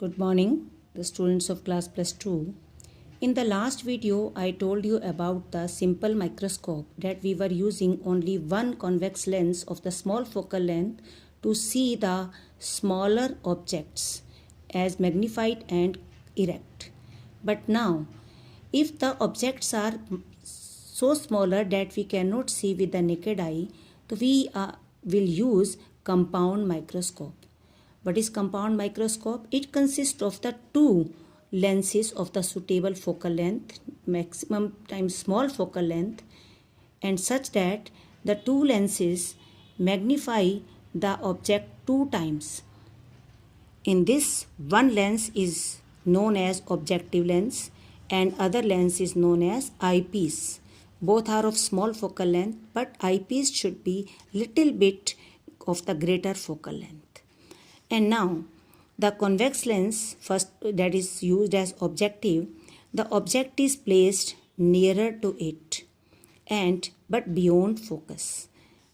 Good morning, the students of class plus 2. In the last video, I told you about the simple microscope that we were using only one convex lens of the small focal length to see the smaller objects as magnified and erect. But now, if the objects are so smaller that we cannot see with the naked eye, so we will use compound microscope. What is compound microscope? It consists of the two lenses of the suitable focal length, maximum times small focal length, and such that the two lenses magnify the object two times. In this, one lens is known as objective lens and other lens is known as eyepiece. Both are of small focal length, but eyepiece should be little bit of the greater focal length. And now the convex lens first that is used as objective, the object is placed nearer to it and but beyond focus.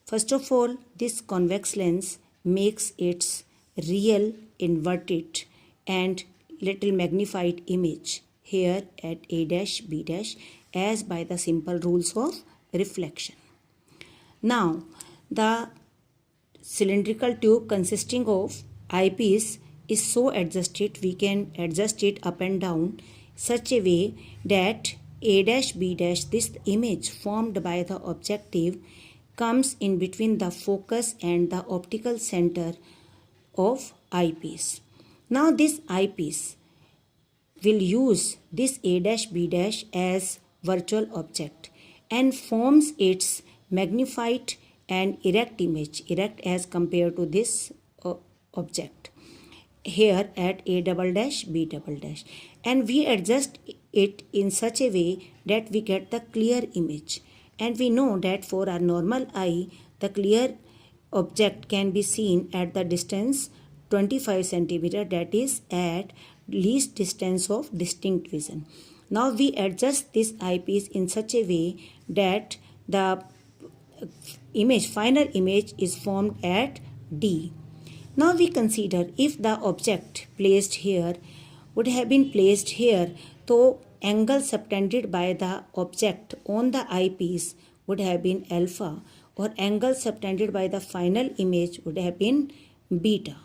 First of all, this convex lens makes its real inverted and little magnified image here at A dash B dash as by the simple rules of reflection. Now the cylindrical tube consisting of eyepiece is so adjusted we can adjust it up and down such a way that A dash B dash, this image formed by the objective, comes in between the focus and the optical center of eyepiece. Now this eyepiece will use this A dash B dash as virtual object and forms its magnified and erect image, erect as compared to this object here at A double dash B double dash, and we adjust it in such a way that we get the clear image. And we know that for our normal eye the clear object can be seen at the distance 25 centimeter, that is at least distance of distinct vision. Now we adjust this eyepiece in such a way that the final image is formed at D. Now we consider if the object placed here would have been placed here, so angle subtended by the object on the eyepiece would have been alpha, or angle subtended by the final image would have been beta.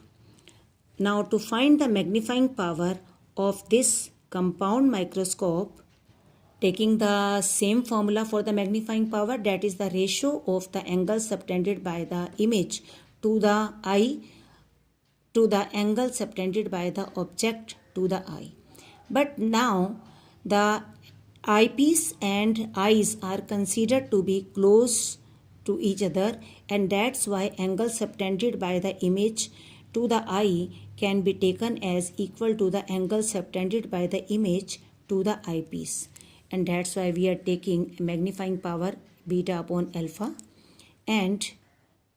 Now to find the magnifying power of this compound microscope, taking the same formula for the magnifying power, that is the ratio of the angle subtended by the image to the eye to the angle subtended by the object to the eye. But now the eyepiece and eyes are considered to be close to each other, and that's why angle subtended by the image to the eye can be taken as equal to the angle subtended by the image to the eyepiece, and that's why we are taking magnifying power beta upon alpha. And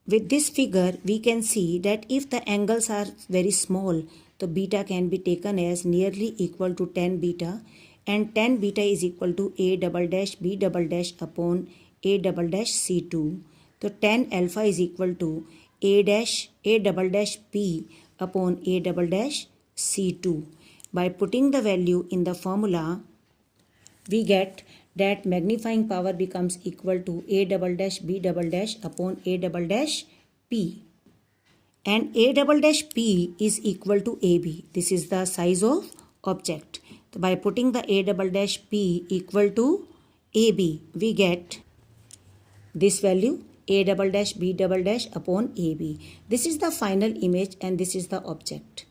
with this figure we can see that if the angles are very small, the beta can be taken as nearly equal to 10 beta, and 10 beta is equal to A double dash B double dash upon A double dash C2. So 10 alpha is equal to A double dash B upon A double dash C2. By putting the value in the formula, we get that magnifying power becomes equal to A double dash B double dash upon A double dash P. And A double dash P is equal to AB. This is the size of object. So by putting the A double dash P equal to AB, we get this value A double dash B double dash upon AB. This is the final image and this is the object.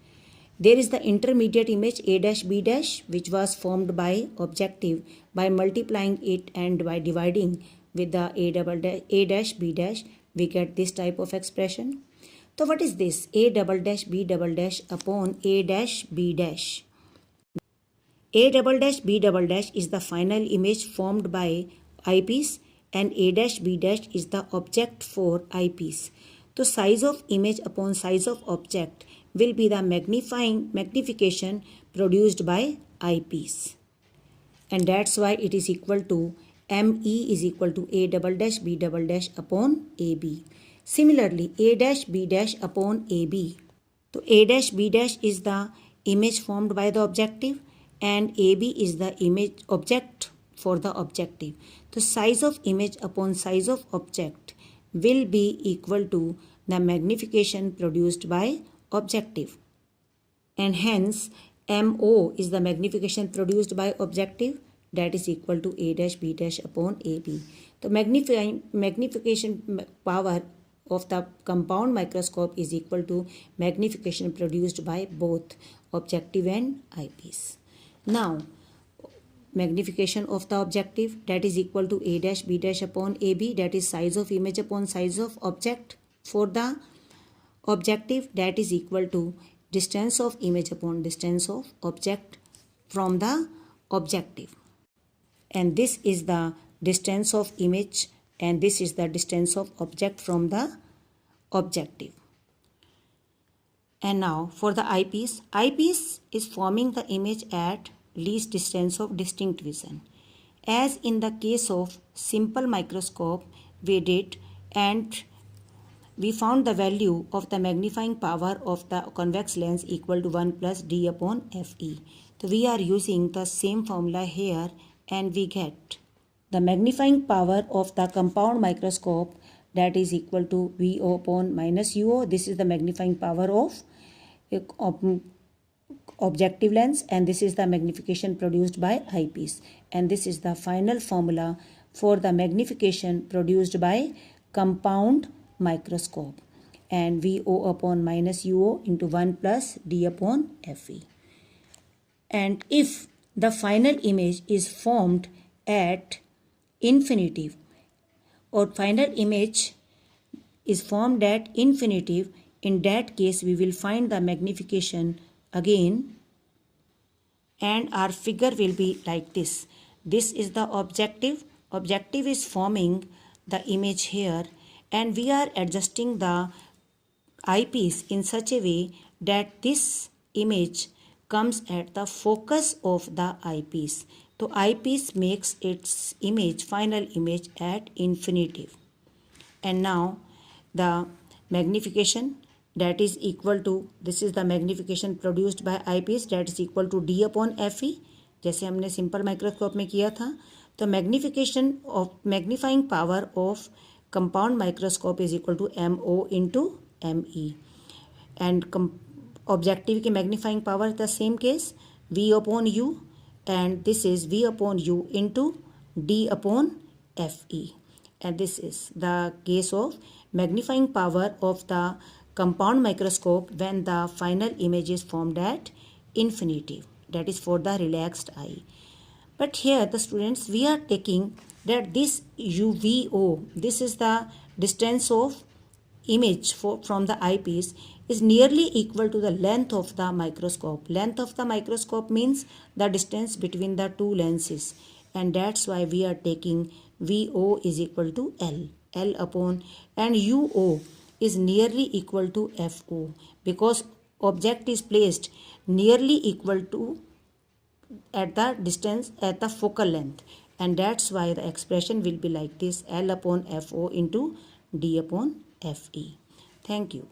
There is the intermediate image A dash B dash, which was formed by objective by multiplying it and by dividing with the A dash B dash, we get this type of expression. So what is this? A double dash B double dash upon A dash B dash. A double dash B double dash is the final image formed by eyepiece and A dash B dash is the object for eyepiece. So size of image upon size of object will be the magnification produced by eyepiece, and that's why it is equal to ME is equal to A double dash B double dash upon AB. Similarly, A dash B dash upon AB. So A dash B dash is the image formed by the objective and AB is the image object for the objective. So size of image upon size of object will be equal to the magnification produced by objective. And hence MO is the magnification produced by objective, that is equal to A dash B dash upon AB. The magnification power of the compound microscope is equal to magnification produced by both objective and eyepiece. Now, magnification of the objective, that is equal to A dash B dash upon AB, that is size of image upon size of object for the objective, that is equal to distance of image upon distance of object from the objective. And this is the distance of image and this is the distance of object from the objective. And now for the eyepiece, eyepiece is forming the image at least distance of distinct vision. As in the case of simple microscope we did, and we found the value of the magnifying power of the convex lens equal to 1 plus d upon Fe. So we are using the same formula here and we get the magnifying power of the compound microscope, that is equal to VO upon minus UO. This is the magnifying power of objective lens and this is the magnification produced by eyepiece. And this is the final formula for the magnification produced by compound microscope, and VO upon minus UO into 1 plus D upon Fe. And if the final image is formed at infinitive or final image is formed at infinitive, in that case we will find the magnification again and our figure will be like this. This is the objective. Objective is forming the image here and we are adjusting the eyepiece in such a way that this image comes at the focus of the eyepiece. So eyepiece makes its image, final image at infinitive. And now the magnification, that is equal to, this is the magnification produced by eyepiece, that is equal to D upon Fe, जैसे हमने simple microscope में किया था. तो magnification of magnifying power of compound microscope is equal to MO into ME and objective की magnifying power the same case V upon U and this is V upon U into D upon Fe, and this is the case of magnifying power of the compound microscope when the final image is formed at infinitive, that is for the relaxed eye. But here the students, we are taking that this UVO, this is the distance of image from the eyepiece, is nearly equal to the length of the microscope. Length of the microscope means the distance between the two lenses, and that's why we are taking VO is equal to L upon, and UO is nearly equal to FO because object is placed nearly equal to at the distance at the focal length, and that's why the expression will be like this: L upon FO into D upon FE. Thank you.